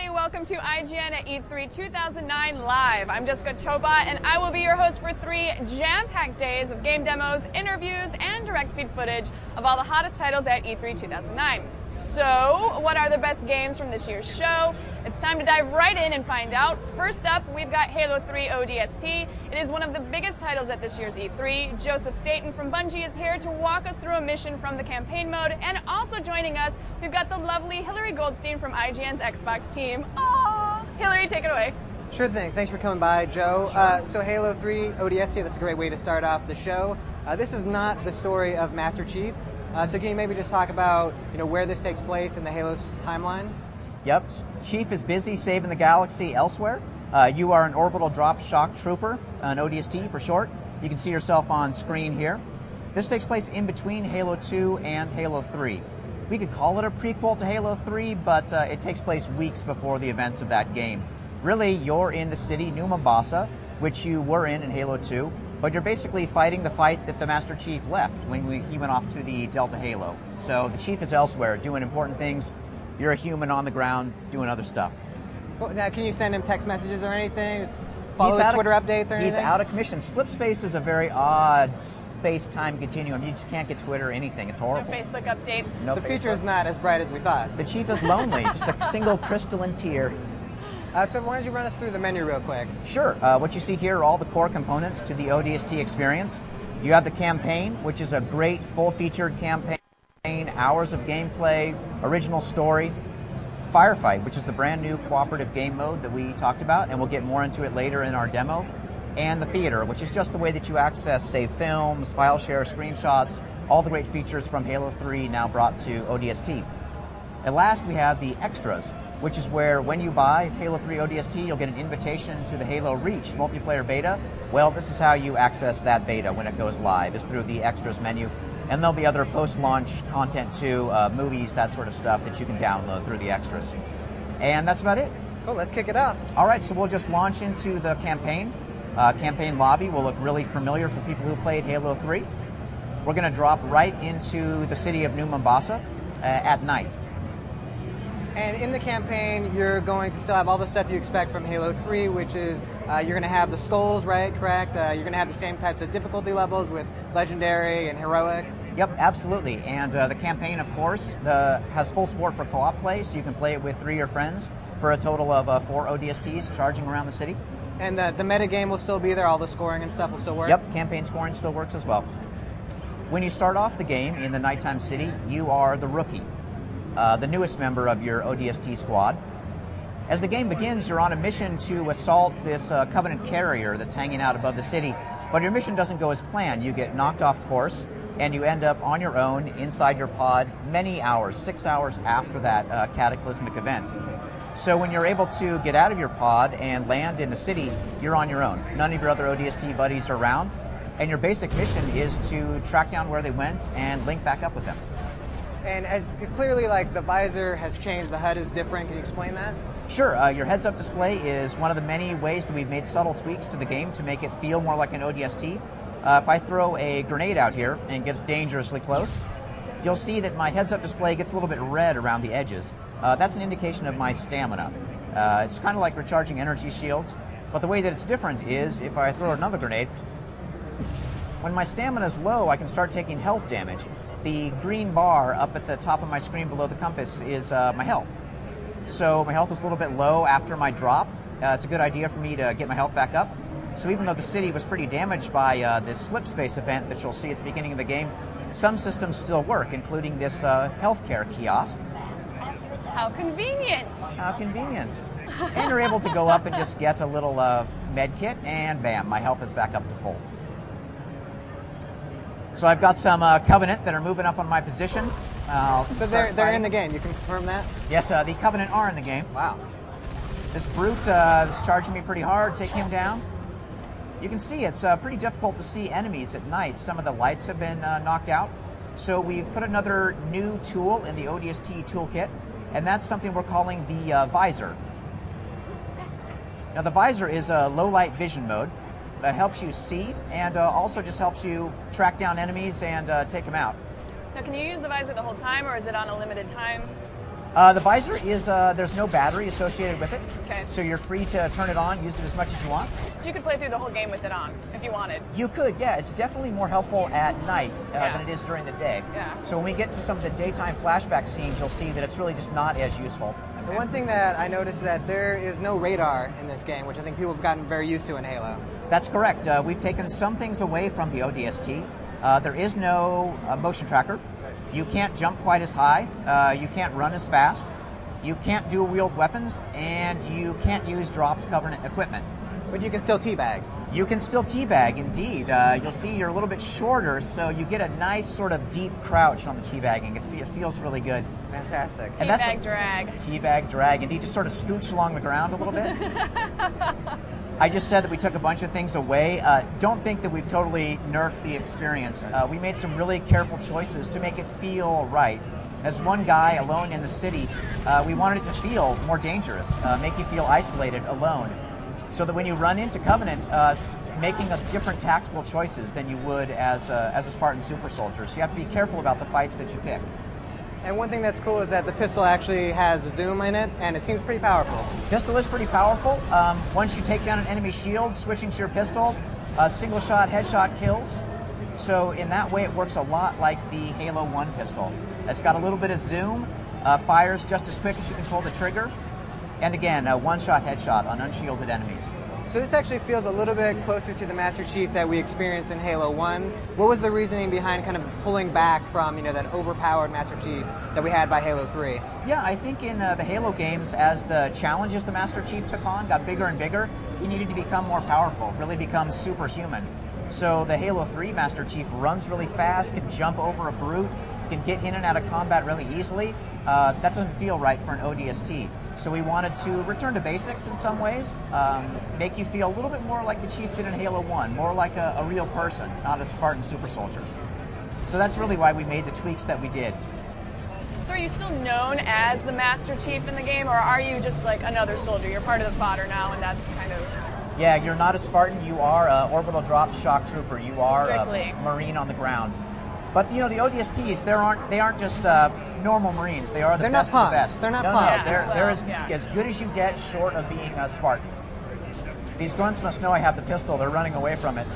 everybody. Welcome to IGN at E3 2009 Live. I'm Jessica Chobot, and I will be your host for 3 jam-packed days of game demos, interviews, and direct feed footage of all the hottest titles at E3 2009. So, what are the best games from this year's show? It's time to dive right in and find out. First up, we've got Halo 3 ODST. It is one of the biggest titles at this year's E3. Joseph Staten from Bungie is here to walk us through a mission from the campaign mode, and also joining us, we've got the lovely Hillary Goldstein from IGN's Xbox team. Aww! Hillary, take it away. Sure thing. Thanks for coming by, Joe. So Halo 3 ODST, that's a great way to start off the show. This is not the story of Master Chief. So can you maybe just talk about where this takes place in the Halo's timeline? Yep. Chief is busy saving the galaxy elsewhere. You are an orbital drop shock trooper, an ODST for short. You can see yourself on screen here. This takes place in between Halo 2 and Halo 3. We could call it a prequel to Halo 3, but it takes place weeks before the events of that game. Really, you're in the city, New Mombasa, which you were in Halo 2, but you're basically fighting the fight that the Master Chief left when he went off to the Delta Halo. So the Chief is elsewhere, doing important things. You're a human on the ground doing other stuff. Cool. Now, can you send him text messages or anything? Just follow his Twitter updates or anything? He's out of commission. Slipspace is a very odd space-time continuum. You just can't get Twitter or anything. It's horrible. No Facebook updates. No the Facebook. future is not as bright as we thought. The Chief is lonely, just a single crystalline tear. So why don't you run us through the menu real quick? Sure. What you see here are all the core components to the ODST experience. You have the campaign, which is a great full-featured campaign. Hours of gameplay, original story, Firefight, which is the brand new cooperative game mode that we talked about, and we'll get more into it later in our demo, and the theater, which is just the way that you access, save films, file share, screenshots, all the great features from Halo 3 now brought to ODST. At last, we have the extras, which is where when you buy Halo 3 ODST, you'll get an invitation to the Halo Reach multiplayer beta. Well, this is how you access that beta when it goes live, is through the extras menu. And there'll be other post-launch content too, movies, that sort of stuff that you can download through the extras. And that's about it. Cool, let's kick it off. All right, so we'll just launch into the campaign. Campaign lobby will look really familiar for people who played Halo 3. We're going to drop right into the city of New Mombasa at night. And in the campaign, you're going to still have all the stuff you expect from Halo 3, which is you're going to have the skulls, right? Correct? You're going to have the same types of difficulty levels with Legendary and Heroic. Yep, absolutely. And the campaign, of course, has full support for co-op play, so you can play it with 3 of your friends for a total of 4 ODSTs charging around the city. And the meta game will still be there, all the scoring and stuff will still work? Yep, campaign scoring still works as well. When you start off the game in the nighttime city, you are the rookie, the newest member of your ODST squad. As the game begins, you're on a mission to assault this Covenant carrier that's hanging out above the city, but your mission doesn't go as planned. You get knocked off course, and you end up on your own inside your pod many hours, 6 hours after that cataclysmic event. So when you're able to get out of your pod and land in the city, you're on your own. None of your other ODST buddies are around, and your basic mission is to track down where they went and link back up with them. And clearly, like, the visor has changed, the HUD is different. Can you explain that? Sure. Your heads-up display is one of the many ways that we've made subtle tweaks to the game to make it feel more like an ODST. If I throw a grenade out here and get dangerously close, you'll see that my heads-up display gets a little bit red around the edges. That's an indication of my stamina. It's kind of like recharging energy shields, but the way that it's different is if I throw another grenade, when my stamina is low, I can start taking health damage. The green bar up at the top of my screen below the compass is my health. So my health is a little bit low after my drop. It's a good idea for me to get my health back up. So even though the city was pretty damaged by this slipspace event that you'll see at the beginning of the game, some systems still work, including this healthcare kiosk. How convenient. How convenient. And you're able to go up and just get a little med kit, and bam, my health is back up to full. So I've got some Covenant that are moving up on my position. So they're in the game, you can confirm that? Yes, the Covenant are in the game. Wow. This brute is charging me pretty hard. Take him down. You can see it's pretty difficult to see enemies at night. Some of the lights have been knocked out. So we've put another new tool in the ODST toolkit, and that's something we're calling the visor. Now the visor is a low light vision mode. Helps you see, and also just helps you track down enemies and take them out. Now, can you use the visor the whole time, or is it on a limited time? The visor is, there's no battery associated with it. Okay. So you're free to turn it on, use it as much as you want. So you could play through the whole game with it on, if you wanted. You could, yeah. It's definitely more helpful at night than it is during the day. Yeah. So when we get to some of the daytime flashback scenes, you'll see that it's really just not as useful. The one thing that I noticed is that there is no radar in this game, which I think people have gotten very used to in Halo. That's correct. We've taken some things away from the ODST. There is no motion tracker. You can't jump quite as high. You can't run as fast. You can't dual-wield weapons, and you can't use dropped Covenant equipment. But you can still teabag. You can still teabag, indeed. You'll see you're a little bit shorter, so you get a nice sort of deep crouch on the teabagging. It feels really good. Fantastic. And that's Teabag drag. Teabag drag, indeed. Just sort of scooch along the ground a little bit. I just said that we took a bunch of things away. Don't think that we've totally nerfed the experience. We made some really careful choices to make it feel right. As one guy alone in the city, we wanted it to feel more dangerous, make you feel isolated, alone. So that when you run into Covenant, making different tactical choices than you would as a Spartan super soldier. So you have to be careful about the fights that you pick. And one thing that's cool is that the pistol actually has a zoom in it, and it seems pretty powerful. Pistol is pretty powerful. Once you take down an enemy shield, switching to your pistol, single shot, headshot kills. So in that way, it works a lot like the Halo 1 pistol. It's got a little bit of zoom, fires just as quick as you can pull the trigger, and again, a one-shot headshot on unshielded enemies. So this actually feels a little bit closer to the Master Chief that we experienced in Halo 1. What was the reasoning behind kind of pulling back from, that overpowered Master Chief that we had by Halo 3? Yeah, I think in the Halo games, as the challenges the Master Chief took on got bigger and bigger, he needed to become more powerful, really become superhuman. So the Halo 3 Master Chief runs really fast, can jump over a brute, can get in and out of combat really easily. That doesn't feel right for an ODST. So we wanted to return to basics in some ways, make you feel a little bit more like the Chief did in Halo 1, more like a real person, not a Spartan super soldier. So that's really why we made the tweaks that we did. So are you still known as the Master Chief in the game, or are you just like another soldier? You're part of the fodder now, and that's kind of... Yeah, you're not a Spartan, you are an orbital drop shock trooper, you are Strictly. a Marine on the ground. But the ODSTs, they aren't just normal Marines. They are the best of the best. They're not no, punks. No, they're as good as you get, short of being a Spartan. These grunts must know I have the pistol. They're running away from it.